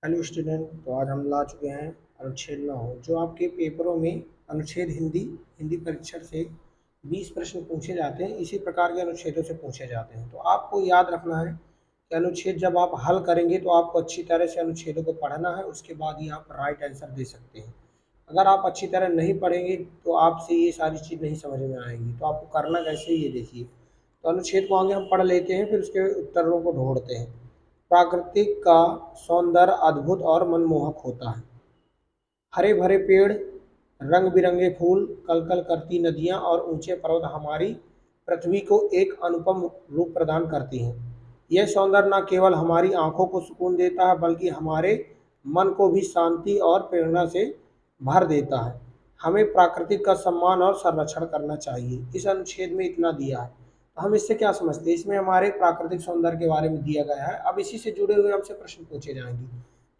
Hello student. तो आज हम ला चुके हैं अनुच्छेद 9, जो आपके पेपरों में अनुच्छेद हिंदी परीक्षण से 20 प्रश्न पूछे जाते हैं। इसी प्रकार के अनुच्छेदों से पूछे जाते हैं। तो आपको याद रखना है कि अनुच्छेद जब आप हल करेंगे तो आपको अच्छी तरह से अनुच्छेदों को पढ़ना है, उसके बाद ही आप राइट आंसर दे सकते हैं। अगर आप अच्छी तरह नहीं पढ़ेंगे तो आपसे ये सारी चीज़ नहीं समझ में आएगी। तो आपको करना कैसे, ये देखिए। तो अनुच्छेद को आगे हम पढ़ लेते हैं, फिर उसके उत्तरों को ढूंढते हैं। प्राकृतिक का सौंदर्य अद्भुत और मनमोहक होता है। हरे भरे पेड़, रंग बिरंगे फूल, कलकल करती नदियां और ऊंचे पर्वत हमारी पृथ्वी को एक अनुपम रूप प्रदान करती हैं। यह सौंदर्य न केवल हमारी आंखों को सुकून देता है, बल्कि हमारे मन को भी शांति और प्रेरणा से भर देता है। हमें प्राकृतिक का सम्मान और संरक्षण करना चाहिए। इस अनुच्छेद में इतना दिया है। तो हम इससे क्या समझते हैं? इसमें हमारे प्राकृतिक सौंदर्य के बारे में दिया गया है। अब इसी से जुड़े हुए हमसे प्रश्न पूछे जाएंगे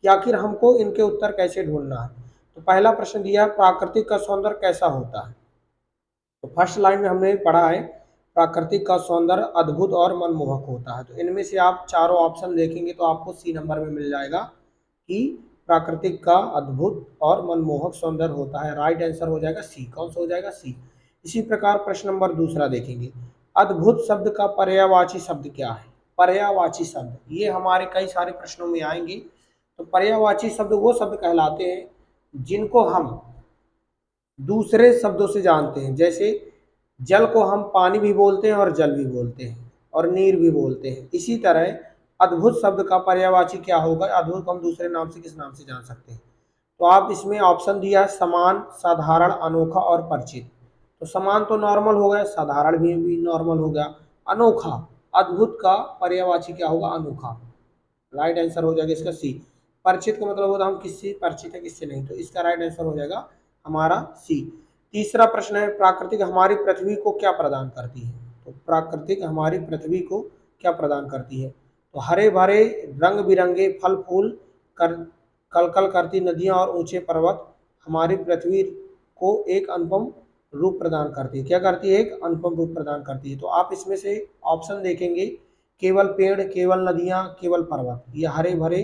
कि आखिर हमको इनके उत्तर कैसे ढूंढना है। तो पहला प्रश्न दिया है, प्राकृतिक का सौंदर्य कैसा होता है। तो फर्स्ट लाइन में हमने पढ़ा है, प्राकृतिक का सौंदर्य अद्भुत और मनमोहक होता है। तो इनमें से आप चारों ऑप्शन देखेंगे तो आपको सी नंबर में मिल जाएगा कि प्राकृतिक का अद्भुत और मनमोहक सौंदर्य होता है। राइट आंसर हो जाएगा सी। कौन सा हो जाएगा? सी। इसी प्रकार प्रश्न नंबर दूसरा देखेंगे, अद्भुत शब्द का पर्यायवाची शब्द क्या है। पर्यायवाची शब्द ये हमारे कई सारे प्रश्नों में आएंगे। तो पर्यायवाची शब्द वो शब्द कहलाते हैं जिनको हम दूसरे शब्दों से जानते हैं। जैसे जल को हम पानी भी बोलते हैं और जल भी बोलते हैं और नीर भी बोलते हैं। इसी तरह अद्भुत शब्द का पर्यायवाची क्या होगा? अद्भुत को हम दूसरे नाम से किस नाम से जान सकते हैं? तो आप इसमें ऑप्शन दिया है, समान, साधारण, अनोखा और परिचित। तो समान तो नॉर्मल हो गया, साधारण भी नॉर्मल हो गया, अनोखा। अद्भुत का पर्यायवाची क्या होगा? अनोखा। राइट आंसर हो जाएगा इसका सी। परिचित का मतलब होता है हम किससे परिचित है, किससे नहीं। तो इसका राइट आंसर हो जाएगा हमारा सी। तीसरा प्रश्न है, प्राकृतिक हमारी पृथ्वी को क्या प्रदान करती है। तो प्राकृतिक हमारी पृथ्वी को क्या प्रदान करती है? तो हरे भरे रंग बिरंगे फल फूल, कर कलकल करती नदियां और ऊंचे पर्वत हमारी पृथ्वी को एक अनुपम रूप प्रदान करती है। क्या करती है? एक अनुपम रूप प्रदान करती है। तो आप इसमें से ऑप्शन देखेंगे, केवल पेड़, केवल नदियां, केवल पर्वत, या हरे भरे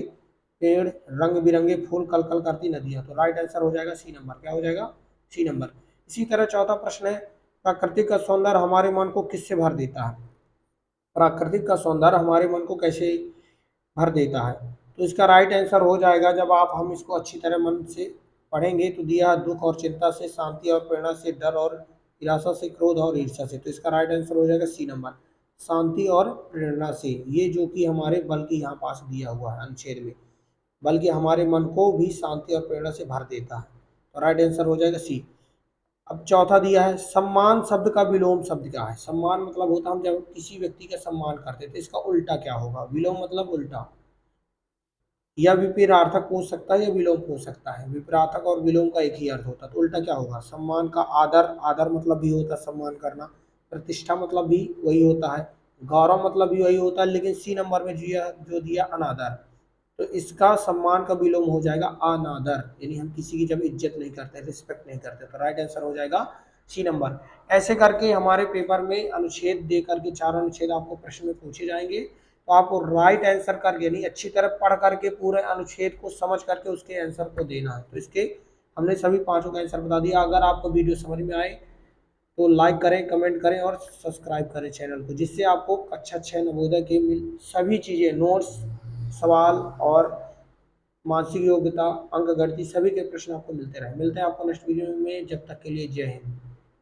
पेड़, रंग बिरंगे फूल, कलकल करती नदियां। तो राइट आंसर हो जाएगा सी नंबर। क्या हो जाएगा? C number. इसी तरह चौथा प्रश्न है, प्राकृतिक का सौंदर्य हमारे मन को किससे भर देता है। प्राकृतिक का सौंदर्य हमारे मन को कैसे भर देता है? तो इसका राइट आंसर हो जाएगा, जब आप हम इसको अच्छी तरह मन से पढ़ेंगे तो दिया दुख और चिंता से, शांति और प्रेरणा से, डर और निराशा से, क्रोध और ईर्ष्या से। तो इसका राइट आंसर हो जाएगा सी नंबर, शांति और प्रेरणा से। ये जो कि हमारे बल की यहाँ पास दिया हुआ है अनुच्छेद में, बल्कि हमारे मन को भी शांति और प्रेरणा से भर देता है। तो राइट आंसर हो जाएगा सी। अब चौथा दिया है, सम्मान शब्द का विलोम शब्द क्या है। सम्मान मतलब होता है हम जब किसी व्यक्ति का सम्मान करते थे, इसका उल्टा क्या होगा? विलोम मतलब उल्टा। या विपरीतार्थक पूछ सकता है या विलोम पूछ सकता है। विपरीतार्थक और विलोम का एक ही अर्थ होता है। तो उल्टा क्या होगा? सम्मान का आदर, आदर मतलब भी होता है सम्मान करना। प्रतिष्ठा मतलब भी वही होता है। गौरव मतलब भी वही होता है। लेकिन सी नंबर में जो दिया अनादर, तो इसका सम्मान का विलोम हो जाएगा अनादर, यानी हम किसी की जब इज्जत नहीं करते, रिस्पेक्ट नहीं करते। तो राइट आंसर हो जाएगा सी नंबर। ऐसे करके हमारे पेपर में अनुच्छेद दे करके 4 अनुच्छेद आपको प्रश्न में पूछे जाएंगे। तो आपको राइट आंसर कर, यानी अच्छी तरह पढ़ करके पूरे अनुच्छेद को समझ करके उसके आंसर को देना है। तो इसके हमने सभी पांचों का आंसर बता दिया। अगर आपको वीडियो समझ में आए तो लाइक करें, कमेंट करें और सब्सक्राइब करें चैनल को, जिससे आपको कक्षा 6 नवोदय के सभी चीज़ें, नोट्स, सवाल और मानसिक योग्यता, अंक गणित, सभी के प्रश्न आपको मिलते रहे। मिलते हैं आपको नेक्स्ट वीडियो में। जब तक के लिए जय हिंद।